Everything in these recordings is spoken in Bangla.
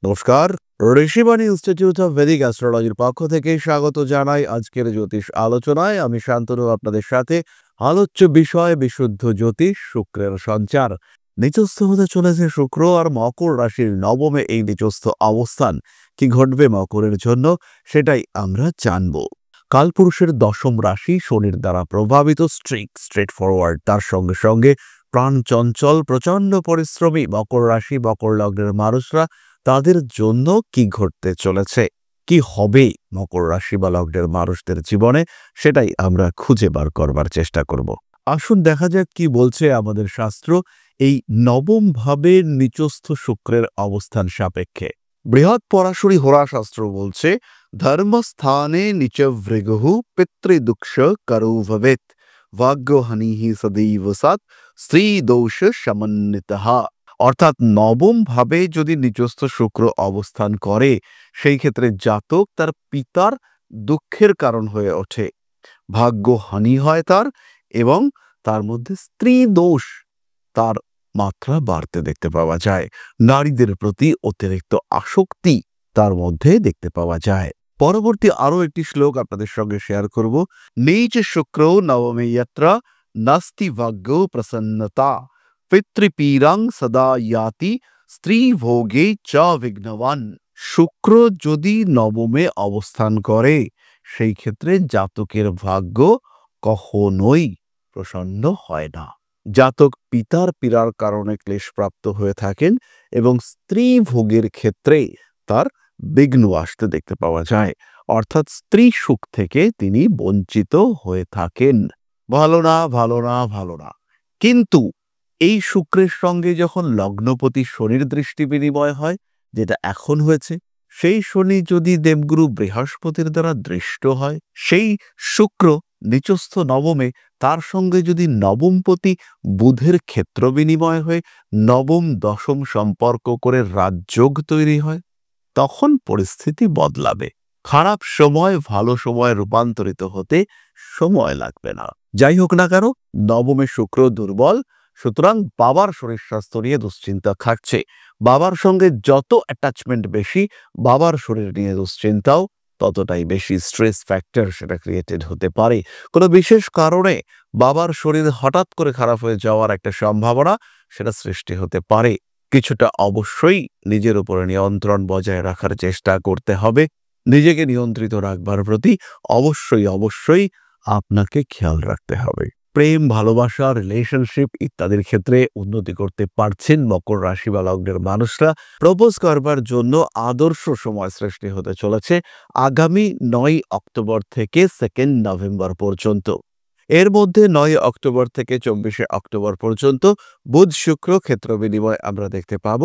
নমস্কার, ঋষিবাণী ইনস্টিটিউট অফ ভেদিক অ্যাস্ট্রোলজির পক্ষ থেকে স্বাগত জানাই আজকের জ্যোতিষ আলোচনায়। আমি শান্তনু আপনাদের সাথে। আলোচ্য বিষয় বিশুদ্ধ জ্যোতিষ, শুক্রের সঞ্চার। নিচস্থ হতে চলেছে শুক্র আর মকর রাশির নবমে এই নিচস্থ অবস্থান। কি ঘটবে মকরের জন্য সেটাই আমরা জানব। কালপুরুষের দশম রাশি শনির দ্বারা প্রভাবিত, স্ট্রেট ফরওয়ার্ড, তার সঙ্গে সঙ্গে প্রাণ চঞ্চল, প্রচন্ড পরিশ্রমী মকর রাশি মকর লগ্নের মানুষরা, তাদের জন্য কি ঘটতে চলেছে, কি হবে মকর রাশি বা লগ্নের মানুষদের জীবনে, সেটাই আমরা খুঁজে বার করবার চেষ্টা করব। আসুন দেখা যাক কি বলছে আমাদের শাস্ত্র এই নবম ভাবের নিচস্থ শুক্রের অবস্থান সাপেক্ষে। বৃহৎ পরাশরী হোরা শাস্ত্র বলছে, ধর্মস্থানে নিচ ভৃগুহু পিতৃদুঃখ করু ভবেত ভাগ্যহানিহি সদৈব সৎ স্ত্রী দোষ সমন্বিতঃ। অর্থাৎ নবম ভাবে যদি নিচস্থ শুক্র অবস্থান করে, সেই ক্ষেত্রে জাতক তার পিতার দুঃখের কারণ হয়ে ওঠে, ভাগ্যহানি হয় তার, এবং তার মধ্যে স্ত্রী দোষ তার মাত্রা বাড়তে দেখতে পাওয়া যায়। নারীদের প্রতি অতিরিক্ত আসক্তি তার মধ্যে দেখতে পাওয়া যায়। পরবর্তী আরো একটি শ্লোক আপনাদের সঙ্গে শেয়ার করব। নীচ শুক্র নবমে যত্র নাস্তি ভাগ্য প্রসন্নতা পিতৃপীড়ং সদা ইয়াতি স্ত্রী ভোগে চ বিঘ্নবান। শুক্র যদি নবমে অবস্থান করে, সেই ক্ষেত্রে জাতকের ভাগ্য কখনোই প্রসন্ন হয় না। জাতক পিতার পীড়ার কারণে ক্লেশপ্রাপ্ত হয়ে থাকেন এবং স্ত্রী ভোগের ক্ষেত্রে তার বিঘ্ন আসতে দেখতে পাওয়া যায়। অর্থাৎ স্ত্রী সুখ থেকে তিনি বঞ্চিত হয়ে থাকেন। ভালো না, ভালো না, ভালো না। কিন্তু এই শুক্রের সঙ্গে যখন লগ্নপতি শনির দৃষ্টি বিনিময় হয়, যেটা এখন হয়েছে, সেই শনি যদি দেবগুরু বৃহস্পতির দ্বারা দৃষ্ট হয়, সেই শুক্র নিচস্থ নবমে তার সঙ্গে যদি নবমপতি বুধের ক্ষেত্র বিনিময় হয়ে নবম দশম সম্পর্ক করে রাজযোগ তৈরি হয়, তখন পরিস্থিতি বদলাবে। খারাপ সময় ভালো সময় রূপান্তরিত হতে সময় লাগবে না। যাই হোক না কেন, নবমে শুক্র দুর্বল, সুতরাং বাবার শরীর স্বাস্থ্য নিয়ে দুশ্চিন্তা থাকছে। বাবার সঙ্গে যত অ্যাটাচমেন্ট বেশি, বাবার শরীর নিয়ে দুশ্চিন্তাও ততটাই বেশি। স্ট্রেস ফ্যাক্টর সেটা ক্রিয়েটেড হতে পারে। কোনো বিশেষ কারণে বাবার শরীর হঠাৎ করে খারাপ হয়ে যাওয়ার একটা সম্ভাবনা সেটা সৃষ্টি হতে পারে। কিছুটা অবশ্যই নিজের উপরে নিয়ন্ত্রণ বজায় রাখার চেষ্টা করতে হবে। নিজেকে নিয়ন্ত্রিত রাখবার প্রতি অবশ্যই আপনাকে খেয়াল রাখতে হবে। প্রেম, ভালোবাসা, রিলেশনশিপ ইত্যাদির ক্ষেত্রে উন্নতি করতে পারছেন মকর রাশি বা লগ্নের মানুষরা। প্রপোজ করবার জন্য আদর্শ সময় সৃষ্টি হতে চলেছে আগামী 9 অক্টোবর থেকে 2 নভেম্বর পর্যন্ত। এর মধ্যে 9 অক্টোবর থেকে 24 অক্টোবর পর্যন্ত বুধ শুক্র ক্ষেত্র বিনিময় আমরা দেখতে পাব।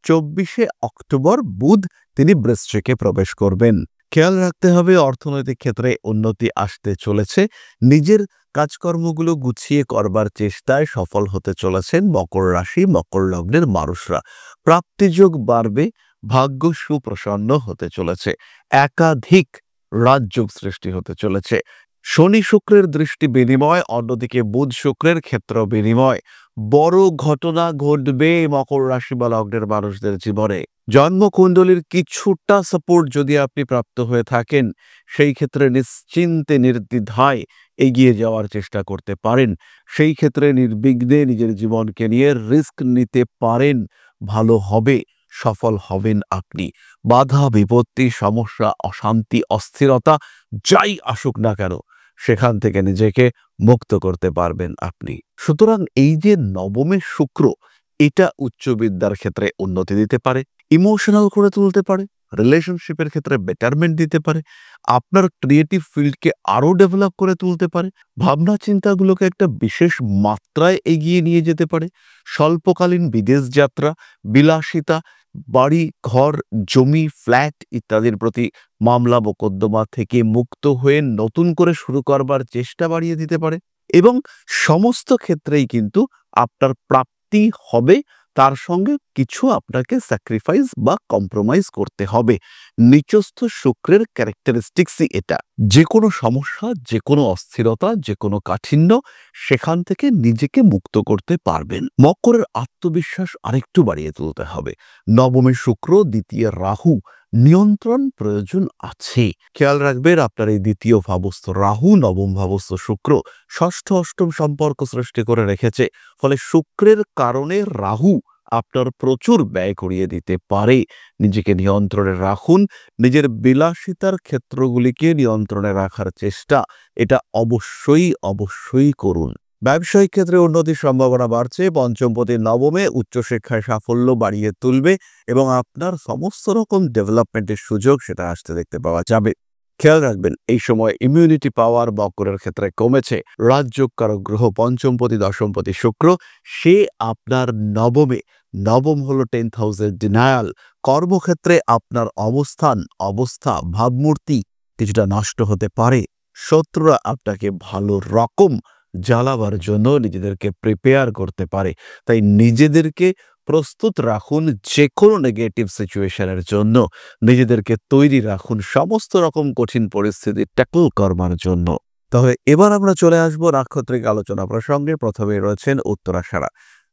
24 অক্টোবর বুধ তিনি বৃশ্চিকে প্রবেশ করবেন। খেয়াল রাখতে হবে অর্থনৈতিক ক্ষেত্রে উন্নতি আসতে চলেছে। নিজের কাজকর্মগুলো গুছিয়ে করবার চেষ্টায় সফল হতে চলেছেন মকর রাশি মকর লগ্নের মানুষরা। প্রাপ্তিযোগ বাড়বে, ভাগ্য সুপ্রসন্ন হতে চলেছে, একাধিক রাজযোগ সৃষ্টি হতে চলেছে। শনি শুক্রের দৃষ্টি বিনিময়, অন্যদিকে বুধ শুক্রের ক্ষেত্র বিনিময়। বড় ঘটনা ঘটবে মকর রাশি বা লগ্নের মানুষদের জীবনে। জন্মকুণ্ডলীর কিছুটা সাপোর্ট যদি আপনি প্রাপ্ত হয়ে থাকেন, সেই ক্ষেত্রে নিশ্চিন্তে নির্দ্বিধায় এগিয়ে যাওয়ার চেষ্টা করতে পারেন। সেই ক্ষেত্রে নির্বিঘ্নে নিজের জীবনকে নিয়ে রিস্ক নিতে পারেন। ভালো হবে, সফল হবেন আপনি। বাধা বিপত্তি, সমস্যা, অশান্তি, অস্থিরতা যাই আসুক না কেন, সেখান থেকে নিজেকে মুক্ত করতে পারবেন আপনি। সুতরাং এই যে নবমের শুক্র, এটা উচ্চ বিদ্যার ক্ষেত্রে উন্নতি দিতে পারে, ইমোশনাল করে তুলতে পারে, রিলেশনশিপের ক্ষেত্রে বেটারমেন্ট দিতে পারে, আপনার ক্রিয়েটিভ ফিল্ডকে আরো ডেভেলপ করে তুলতে পারে, ভাবনা চিন্তাগুলোকে একটা বিশেষ মাত্রায় এগিয়ে নিয়ে যেতে পারে। স্বল্পকালীন বিদেশ যাত্রা, বিলাসিতা, বাড়ি ঘর, জমি, ফ্ল্যাট ইত্যাদির প্রতি মামলা মোকদ্দমা থেকে মুক্ত হয়ে নতুন করে শুরু করবার চেষ্টা বাড়িয়ে দিতে পারে। এবং সমস্ত ক্ষেত্রেই কিন্তু আপনার প্রাপ্তি হবে, তার সঙ্গে কিছু আপনাকে স্যাক্রিফাইস বা কম্প্রোমাইজ করতে হবে। নিচস্থ শুক্রের ক্যারেক্টারিস্টিক্সই এটা। যে কোনো সমস্যা, যে কোনো অস্থিরতা, যে কোনো কাঠিন্য, সেখান থেকে নিজেকে মুক্ত করতে পারবেন। মকরের আত্মবিশ্বাস আরেকটু বাড়িয়ে তুলতে হবে। নবমে শুক্র, দ্বিতীয় রাহু, নিয়ন্ত্রণ প্রয়োজন আছে। খেয়াল রাখবেন আপনার এই দ্বিতীয় ভাবস্থ রাহু, নবম ভাবস্থ শুক্র ষষ্ঠ অষ্টম সম্পর্ক সৃষ্টি করে রেখেছে। ফলে শুক্রের কারণে রাহু আপনার প্রচুর ব্যয় করিয়ে দিতে পারে। নিজেকে নিয়ন্ত্রণে রাখুন। নিজের বিলাসিতার ক্ষেত্রগুলিকে নিয়ন্ত্রণে রাখার চেষ্টা এটা অবশ্যই করুন। ব্যবসায়িক ক্ষেত্রে উন্নতির সম্ভাবনা বাড়ছে। পঞ্চমপতি নবমে উচ্চশিক্ষায় সাফল্য বাড়িয়ে তুলবে এবং আপনার সমস্ত রকম ডেভেলপমেন্টের সুযোগ সেটা আসতে দেখতে পাওয়া যাবে। খেয়াল রাখবেন এই সময় ইমিউনিটি পাওয়ার মকরের ক্ষেত্রে কমেছে। রাজযোগ কারক গ্রহ পঞ্চমপতি দশমপতি শুক্র, সে আপনার নবমে। নবম হলো 10th হাউসের ডিনায়াল। কর্মক্ষেত্রে আপনার অবস্থা ভাবমূর্তি কিছুটা নষ্ট হতে পারে। শত্রুরা আপনাকে ভালো রকম জ্বালাবার জন্য নিজেদেরকে প্রিপেয়ার করতে পারে। তাই নিজেদেরকে প্রস্তুত রাখুন যে কোনো নেগেটিভ সিচুয়েশনের জন্য। নিজেদেরকে তৈরি রাখুন সমস্ত রকম কঠিন পরিস্থিতি ট্যাকল করবার জন্য। তাহলে এবার আমরা চলে আসবো নাক্ষত্রিক আলোচনা প্রসঙ্গে। প্রথমে রয়েছেন উত্তরাষাঢ়া।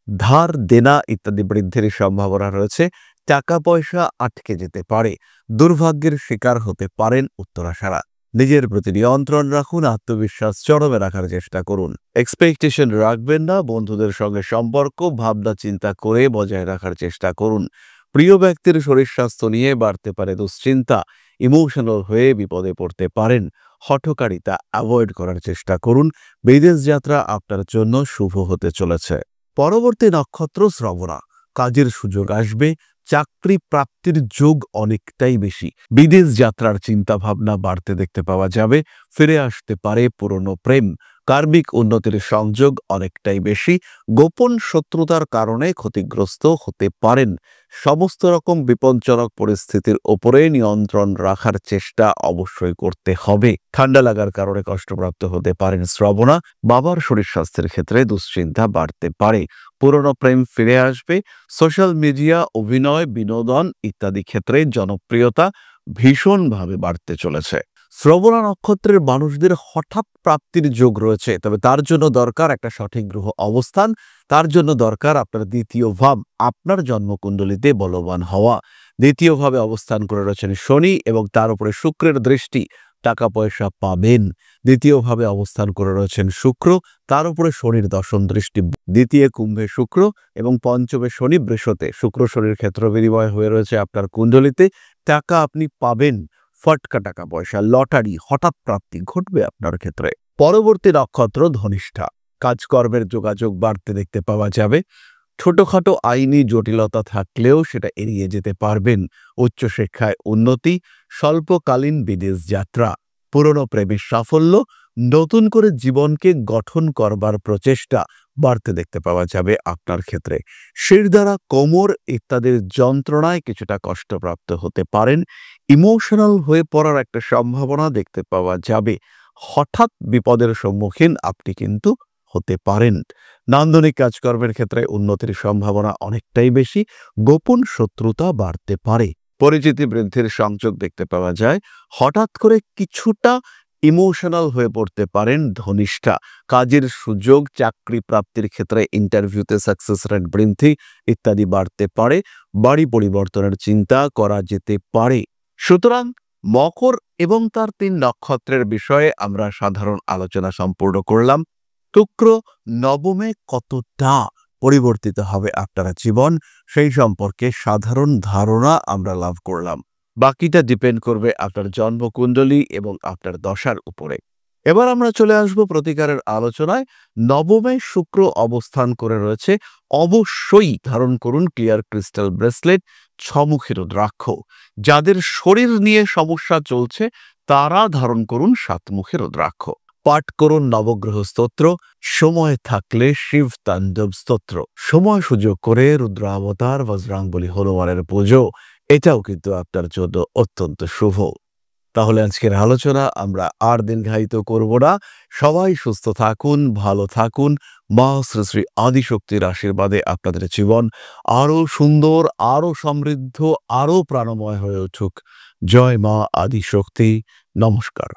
ধার দেনা ইত্যাদি বৃদ্ধির সম্ভাবনা রয়েছে। টাকা পয়সা আটকে যেতে পারে। দুর্ভাগ্যের শিকার হতে পারেন উত্তরাষাঢ়া। নিজের প্রতি নিয়ন্ত্রণ রাখুন। আত্মবিশ্বাস চরমে রাখার চেষ্টা করুন। এক্সপেকটেশন রাখবেন না। বন্ধুদের সঙ্গে সম্পর্ক ভাবনা চিন্তা করে বজায় রাখার চেষ্টা করুন। প্রিয় ব্যক্তির শরীর স্বাস্থ্য নিয়ে বাড়তে পারে দুশ্চিন্তা। ইমোশনাল হয়ে বিপদে পড়তে পারেন। হঠকারিতা অ্যাভয়েড করার চেষ্টা করুন। বিদেশ যাত্রা আপনার জন্য শুভ হতে চলেছে। পরবর্তী নক্ষত্র শ্রবণা। কাজের সুযোগ আসবে। চাকরি প্রাপ্তির যোগ অনেকটাই বেশি। বিদেশ যাত্রার চিন্তা ভাবনা বাড়তে দেখতে পাওয়া যাবে। ফিরে আসতে পারে পুরনো প্রেম। কার্মিক উন্নতির সংযোগ অনেকটাই বেশি। গোপন শত্রুতার কারণে ক্ষতিগ্রস্ত হতে পারেন। সমস্ত রকম বিপজ্জনক পরিস্থিতির ওপরে নিয়ন্ত্রণ রাখার চেষ্টা অবশ্যই করতে হবে। ঠান্ডা লাগার কারণে কষ্টপ্রাপ্ত হতে পারেন শ্রবণা। বাবার শরীর স্বাস্থ্যের ক্ষেত্রে দুশ্চিন্তা বাড়তে পারে। পুরনো প্রেম ফিরে আসবে। সোশ্যাল মিডিয়া, অভিনয়, বিনোদন ইত্যাদি ক্ষেত্রে জনপ্রিয়তা ভীষণভাবে বাড়তে চলেছে। শ্রবণা নক্ষত্রের মানুষদের হঠাৎ প্রাপ্তির যোগ রয়েছে। তবে তার জন্য দরকার একটা সঠিক গ্রহ অবস্থান। তার জন্য দরকার আপনার দ্বিতীয় ভাব আপনার জন্মকুণ্ডলিতে বলবান হওয়া। দ্বিতীয় ভাবে অবস্থান করে রয়েছেন শনি এবং তার উপরে শুক্রের দৃষ্টি। টাকা পয়সা পাবেন। দ্বিতীয়ভাবে অবস্থান করে রয়েছেন শুক্র, তার উপরে শনির দশম দৃষ্টি। দ্বিতীয় কুম্ভে শুক্র এবং পঞ্চমে শনি বৃষতে। শুক্র শনির ক্ষেত্র বিনিময় হয়ে রয়েছে আপনার কুণ্ডলিতে। টাকা আপনি পাবেন। ফটকা টাকা পয়সা, লটারি, হঠাৎ প্রাপ্তি ঘটবে আপনার ক্ষেত্রে। পরবর্তী নক্ষত্র ধনিষ্ঠা। কাজকর্মের যোগাযোগ বাড়তে দেখতে পাওয়া যাবে। ছোটখাটো আইনি জটিলতা থাকলেও সেটা এড়িয়ে যেতে পারবেন। উচ্চশিক্ষায় উন্নতি, স্বল্পকালীন বিদেশ যাত্রা, পুরনো প্রেমের সাফল্য, নতুন করে জীবনকে গঠন করবার প্রচেষ্টা বাড়তে দেখতে পাওয়া যাবে আপনার ক্ষেত্রে। শিরদাঁড়া, কোমর ইত্যাদির যন্ত্রণায় কিছুটা কষ্টপ্রাপ্ত হতে পারেন। ইমোশনাল হয়ে পড়ার একটা সম্ভাবনা দেখতে পাওয়া যাবে। হঠাৎ বিপদের সম্মুখীন আপনি কিন্তু হতে পারেন। নান্দনিক কাজকর্মের ক্ষেত্রে উন্নতির সম্ভাবনা অনেকটাই বেশি। গোপন শত্রুতা বাড়তে পারে। পরিচিতি বৃদ্ধির সংযোগ দেখতে পাওয়া যায়। হঠাৎ করে কিছুটা ইমোশনাল হয়ে পড়তে পারেন ধনিষ্ঠা। কাজের সুযোগ, চাকরি প্রাপ্তির ক্ষেত্রে ইন্টারভিউতে সাকসেস রেট বৃদ্ধি ইত্যাদি বাড়তে পারে। বাড়ি পরিবর্তনের চিন্তা করা যেতে পারে। সুতরাং মকর এবং তার 3 নক্ষত্রের বিষয়ে আমরা সাধারণ আলোচনা সম্পূর্ণ করলাম। শুক্র নবমে কতটা পরিবর্তিত হবে আপনার জীবন, সেই সম্পর্কে সাধারণ ধারণা আমরা লাভ করলাম। বাকিটা ডিপেন্ড করবে আপনার জন্মকুণ্ডলী এবং আপনার দশার উপরে। এবার আমরা চলে আসব প্রতিকারের আলোচনায়। নবমে শুক্র অবস্থান করে রয়েছে। অবশ্যই ধারণ করুন ক্লিয়ার ক্রিস্টাল ব্রেসলেট, 6 মুখী রুদ্রাক্ষ। যাদের শরীর নিয়ে সমস্যা চলছে তারা ধারণ করুন 7 মুখী রুদ্রাক্ষ। পাঠ করুন নবগ্রহ স্তোত্র, সময় থাকলে শিব তাণ্ডব স্তোত্র। সময় সুযোগ করে রুদ্র অবতার, বজরংবলী হনুমানের পুজো, এটাও কিন্তু আপনার জন্য অত্যন্ত শুভ। তাহলে আজকের আলোচনা আমরা আর দীর্ঘায়িত করব না। সবাই সুস্থ থাকুন, ভালো থাকুন। মা শ্রী শ্রী আদিশক্তির আশীর্বাদে আপনাদের জীবন আরো সুন্দর, আরো সমৃদ্ধ, আরো প্রাণময় হয়ে উঠুক। জয় মা আদিশক্তি। নমস্কার।